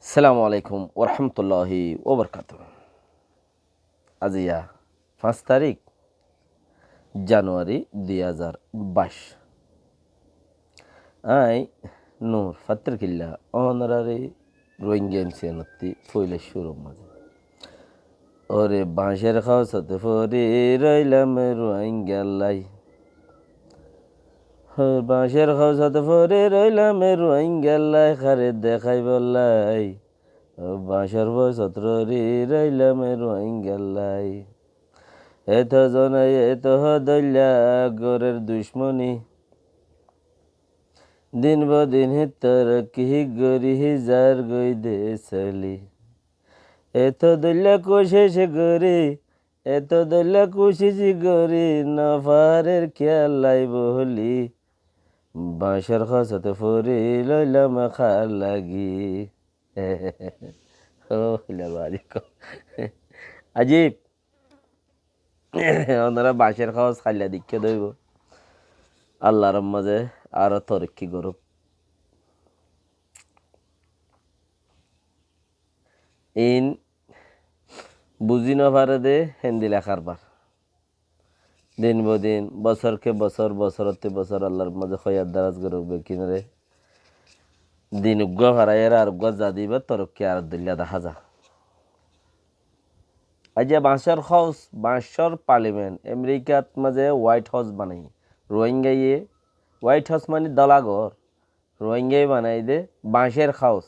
আসসালামু আলাইকুম ওরহমতুল্লাহি ওবরকাত। আজিয়া 5 তারিখ জানুয়ারি 2022। আই নূর ফাত্তর কিল্লা অনারারি রোহিঙ্গা এমসিএনতি ফইলে শুরু মাঝে ওরে বাঁশের খাওয়াতে ফরি রইলাম রোহিঙ্গা লাই বাঁশের খাওয়াতে ফরি রইলাম রোহিঙ্গা লাই খারে দেখাই বললাই বাঁশের বয়সত রইলাম রোহিঙ্গা লাই এত জনাই এত দল্যা গরের দুশ্মনী দিন বদিন তোর কি গরি যার গই দে চলি এত দল্যা কোশিস গরি এত দল্যা কোশিস গরি নফারের খেয়াল লাই বহলি বাঁশের খসতে ফরি লইলাম খার লাগি ও আজিব ওনারা বাঁশের খাওয়াজ খাইলা দিকে দইব আল্লাহর মাঝে আরো তরক্কি করুক। ইন বুঝি না পারে দে হিন্দি লেখার বার দিন বদিন বছরকে বছর বছরতে বছর আল্লাহর মাঝে খয়ার দারাজ করুক কিনারে দিন উগ্র হারাইয়ের আর উগ্র যা দিবে তরক্কি আর দিল্লা দেখা যা। আজ বাঁশের হাউস বাঁশের পার্লিমেন্ট আমেরিকাত মাঝে হোয়াইট হাউস বানাই রোহিঙ্গাইয়ে হোয়াইট হাউস মানে দলাঘর রোহিঙ্গাই বানাই দে বাঁশের হাউস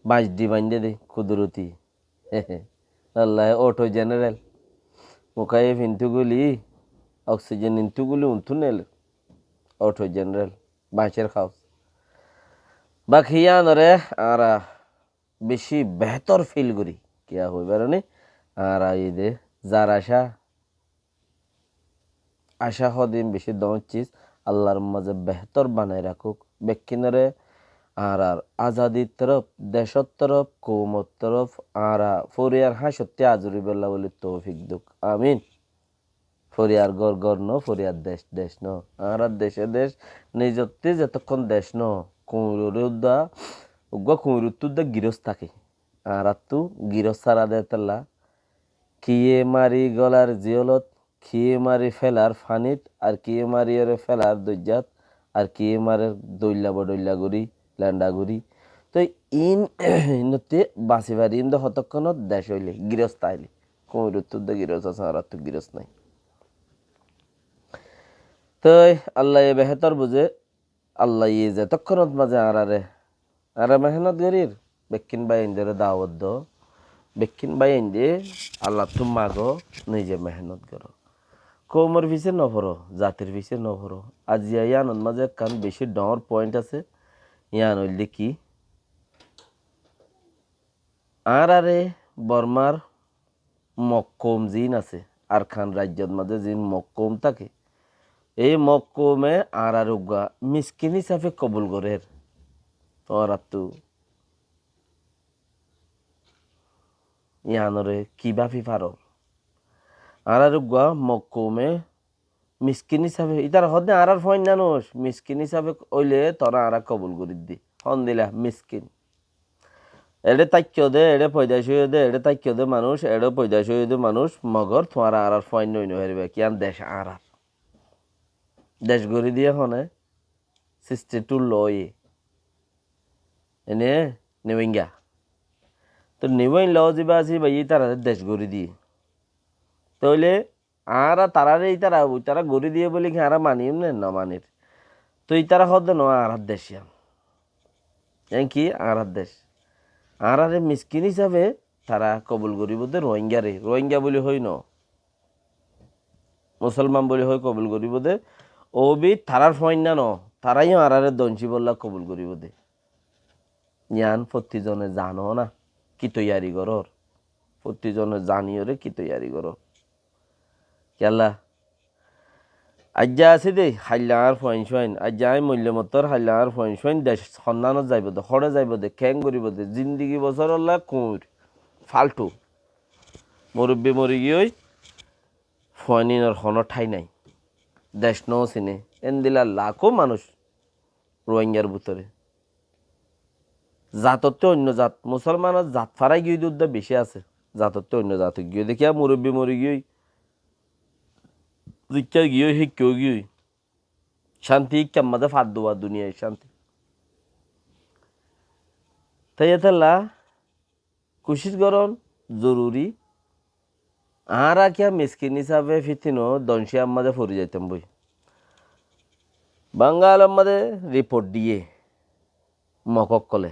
বাঁশ দি বান্ধে দে কুদরতি আল্লাহ অটো জেনারেল মুখায়ে ফিন্তুগুলি অক্সিজেন ইন্তুগুলি উন্থু নেল অটো জেনারেল বাঁশের হাউস বাকি নরে আর বেশি বেহতর ফিল করি কিয়া হইবার নি আর এই দে যার আশা হদিন বেশি দমচিস আল্লাহর মাঝে বেহতর বানাই রাখুক বেকিনরে আর আজাদির তরফ দেশর তরফ কৌমর তরফ আর ফরিয়ার সত্যি আজরি বেলা বলে তৌফিক দুক আমিন। ফরিয়ার গর গর ন ফরিয়ার দেশ দেশ ন আর দেশে দেশ নিজতে যতক্ষণ দেশ ন কুঁড়া উগ্র কুঁড়ুত্তুদা গিরস থাকে আর তু গিরস সারা দে তাল্লা কিয়ে মারি গলার জিয়লত খিয়ে মারি ফেলার ফানিত আর কিয়ে মারি ওরে ফেলার দৈজাত আর কিয়ে মারে দৈল্লা বডৈল্লা গুড়ি ল্যান্ডা গুড়ি তো ইন ইনতে বাঁচি পারি ইন হতক্ষণত দেশ হইলে গৃহস্থ আইলে কুঁড়ুত্তুদা গিরস আছে আর তু গিরস নাই তো আল্লাহ বেহতর বুঝে আল্লাহ যে তৎক্ষণত মাঝে আর মেহনত গরির বেকিন বাই ইন্দের দাওয়াত দো বেকিন বাই ইন্দে আল্লাহ তুম মাগো নিজে মেহনত করো কৌমর পিছে নভরো জাতির পিছে নভরো আজ ইয়ানোর মাঝে কান বেশি ডর পয়েন্ট আছে ইয়ান হইলে কি আরে বর্মার মক্কম জিন আছে আর খান রাজ্যর মাঝে জিন মক্কম থাকে এই মক্কমে আর উগা মিসকিন হিসাবে কবুল করের তোরা তো ইয়ানরে কিভাবে পারো আর উগা মক্কমে মিসকিন হিসাবে ইতার হদে আর ফইন জানোস মিসকিন হিসাবে ওইলে তোরা আর কবুল করি দি হন দিলা মিসকিন এড়ে তাক্য দে এড়ে পয়দাশ হয়ে দে এড়ে তাক্য দে মানুষ এড়ে পয়দাশ হয়ে দে মানুষ মগর তোমার আর ফইন নই নহারিবে কিয়ান দেশ আর দেশ গড়ি দিয়ে হনে 62 লয়ে এনে নেওয়িঙ্গা তো নেওয়িং ল যাবা আছে ভাই তারা দেশ গড়ি দিয়ে তাহলে আর তারারে তারা গড়ি দিয়ে বলি কি আর মানিম না মানির তো তারা হদ ন আর দেশিয়াম কি আর দেশ আর মিসকিন হিসাবে তারা কবুল করিব দে রোহিঙ্গা বলি হই ন মুসলমান বলি হই কবুল করিব দে ও বি তারার ফইন না ন তারাই আরারে দঞ্চি বললা কবুল করিব দে জ্ঞান প্রতিজনে জানো না কি তৈয়ারি করর প্রতিজনে জানিও রে কি তৈয়ারি করর কেলা আজ্ঞা আছে দে হাইলার ফইন সইন আজ্ঞাই মূল্যমতর হাইলার ফইন সইন দেশ সন্ধানত যাইব দে হরে যাইব দে খ্যাং করিব দে জিন্দিগি বছর হল্লা কুঁর ফালতু মুরব্বী মরি গিয়ে ফয়নিনের হন ঠাই নাই দেশ ন চিনে এন দিলা লাখো মানুষ রোহিঙ্গার ভিতরে জাততে অন্য জাত মুসলমানের জাত ফারাই গিয়ে দুধ বেশি আছে জাততে অন্য জাত গিয়ে দেখিয়া মুরব্বী মরি গিয়ে শিক্ষা গিয়ে শিক্ষাও গিয়ে শান্তি কেম্মাদে ফাঁদ দেওয়া দুনিয়ায় শান্তি তাই এতাল্লা কুশিস গরম জরুরি আর কিয়া মিসকিন হিসাবে ফিতিনো দনশি আম্মাদে ফরি যাইতাম বই বাঙ্গাল আম্মাদে রিপোর্ট দিয়ে মকক কলে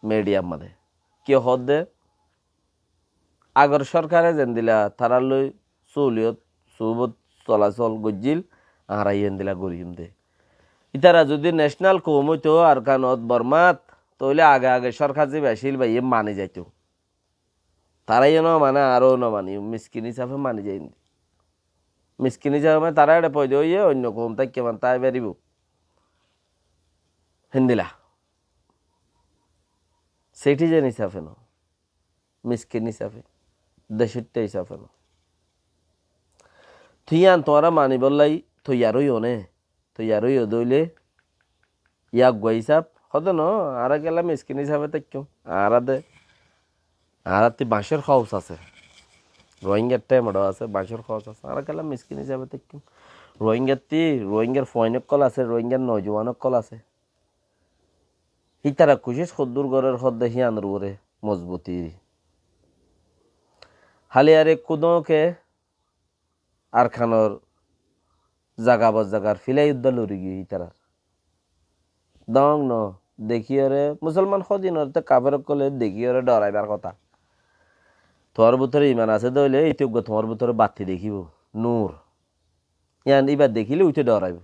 মিডিয়া আম্মাদে কি হদ দে আগর সরকারে যেন দিলা তারা লই চলিয়ত সুবত চলাচল গজ্জিল আর আইয়েন দিলা গরিম দে ইতারা যদি ন্যাশনাল কম হইতো আর কানত বর্মাত তাহলে আগে আগে সরকার যে বেশিল ভাই মানে যাইতো তারাই ন মানে আরও ন মানি মিসকিন হিসাবে মানি যাই মিসকিন হিসাবে তারা এটা পয়দে হইয়ে অন্য কম তাই কেমন তাই বেরিব হিন্দিলা সিটিজেন হিসাবে ন মিসকিন হিসাবে দেশেরটা হিসাবে ন তুই আন তোরা মানি বললাই তুই আরই অনে তুই আরই দইলে ইয়াক গুয়া হিসাব হদ ন আর গেলাম মিসকিন হিসাবে তাইকম আর দে আর তুই বাঁশের খরচ আছে রোহিঙ্গার টাইম আছে বাঁশের খরচ আছে আর গেলাম মিসকিন হিসাবে তাইকম রোহিঙ্গার ফয়নক কল আছে রোহিঙ্গার নজওয়ানক কল আছে হিতারা কুশিস সদ্দুর গড়ের হদ্দে হিয়ানোর ওরে মজবুতি হালি আরে কুদকে আর খানোর জাগা জাগার ফিলাই উদ্দা লড়ি গিয়ে হিতারার দং ন দেখিয়রে মুসলমান সদিন কাবের কলে দেখিয়রে ডরাইবার কথা তোমার ভিতরে ইমান আছে দইলে এইটুক তোমার ভিতরে বাতি দেখিব নূর ইয়ান এবার দেখিলে উঠে ডরাইব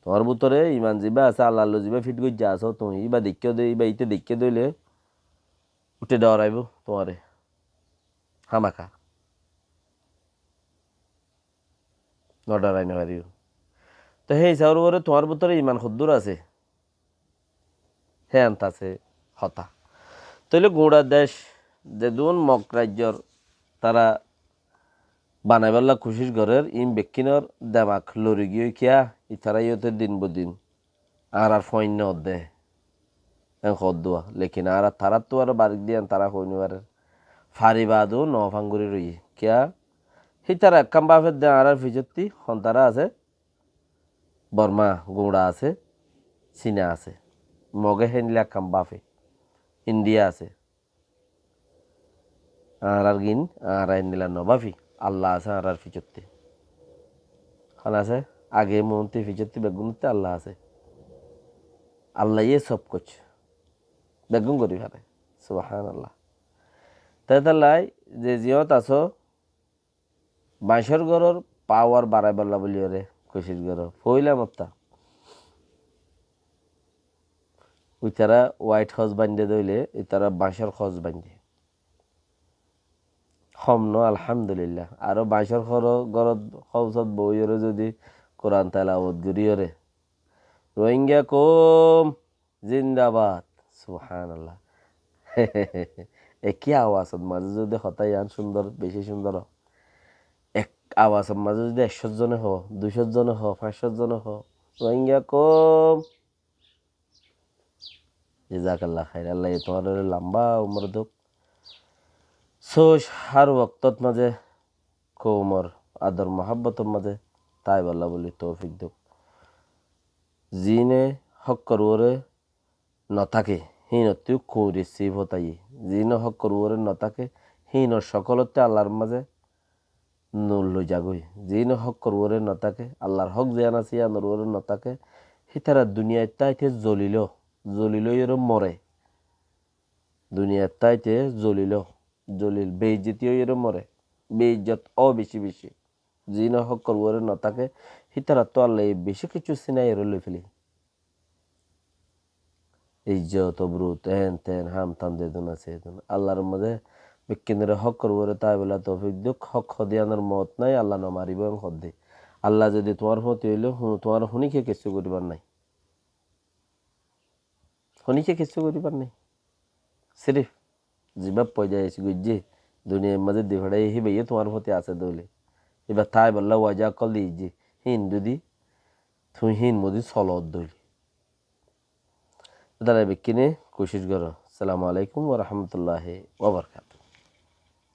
তোমার ভিতরে ইমান যাবা আছে আল্লাহ যাবা ফিট গই যা আছো তুমি ইবা দেখিও দে ইবা ইতে দেখিয়ে দইলে উঠে ডরাইব তোমারে হামাখা নডরাই নারিও তো সেই হিসাবের উপরে তোমার ভিতরে ইমান সদ্দুর আছে হ্যাঁ আছে হতা তাইলে গোড়া দেশ যে দুন মক রাজ্যর তারা বানাইবাল্লা খুশির ঘরের ইম বেকিনর দেমাক লড়ি গিয়ে কিয়া ইতারাই হতে দিন বদিন আর ফইন দে হদুয়া লেকিন আর তারা তো আর বারিক দিয়ান তারা হইনিবারে ফারিবাদও ন ফাঙ্গুরি রই কিয়া হিতারা একাম বাফের দে আর ফিজত্তি হন্তারা আছে বর্মা গোড়া আছে চীনা আছে মগে হেনলা একাম বাফে ইন্ডিয়া আছে আর গিন আর নিলা নবাফি আল্লাহ আছে আর ফিজত্তি খান আছে আগে মন্ত্রী ফিজত্তি বেগুনতে আল্লাহ আছে আল্লাহ ইয়ে সব কুছ বেগুন করি ফেলে সুবহান আল্লাহ তাই তাল্লাই যে জিয়ত আছো বাঁশের গড়র পাওয়ার বাড়াই বললা বলি ওরে খুশির গড় ফইলা মত্তা ওই তারা হোয়াইট হাউস বান্ধে দইলে তারা বাঁশের খোঁজ বান্ধে হমন আলহামদুলিল্লাহ আরো বাঁশের গড়ত খৌসত বইরে যদি কোরআন তেলাওয়াত গরিয়রে রোহিঙ্গা কম জিন্দাবাদ সুবহানাল্লাহ একই আওয়াজত মাঝে যদি হতাই আন সুন্দর বেশি সুন্দর এক আওয়াজের মাঝে যদি 100 জনে হ 200 জনে হ 500 জনে হ রোহিঙ্গা কম জাজাকাল্লাহ খাইর আল্লাহ তোমার লম্বা উমর দুক সোশ হার ওয়াক্তত মাঝে কৌমর আদর মহাব্বতর মাঝে তাই বল্লা বলি তৌফিক দুক জিনে হক করুরে নথাকে হিনত্তিও কৌ রিসিভ হতাই জিনে হক করুরে নথাকে হিনর সকলতে আল্লাহর মাঝে নুল লই যাগই জিনে হক করুরে নথাকে আল্লাহর হক জিয়ান আছে নরুরে নথাকে হিতারা দুনিয়ায় তাইতে জলিল এর মরে দুনিয়ার তাইতে জলিল বেইজ্জতীয় এর মরে বেইজ্জত বেশি বেশি জিনে হক করুরে নথাকে হিতারা তো আল্লাহ বেশি কিছু সিনাই এর লই ফেলি ইজ্জত অবরুত হেন তেন হাম থাম দেদুন আছে আল্লাহর মধ্যে বিজ্ঞানের হক করবরে তাই বলে তৌফিক দুঃখ হক হদিয়ানোর মত নাই আল্লাহ ন মারিব এবং হদ্দে আল্লাহ যদি তোমার হতে হইলে তোমার শুনিকে কিছু করিবার নাই শুনিকে কিছু করিবার নাই সিরিফ জিবাব পর্যায়ে এসে গুজ্জি দুনিয়ার মাঝে দিভাড়াই হি ভাইয়ে তোমার হতে আছে দইলে এবার তাই বললা ওয়াজা কল দিয়েছি হিন যদি তুমি হিন মদি চলত দইলি দাঁড়ায় বিকিনি কোশিশ করো। আসসালামু আলাইকুম ওয়া রাহমাতুল্লাহি ওয়া বারাকাতুহু।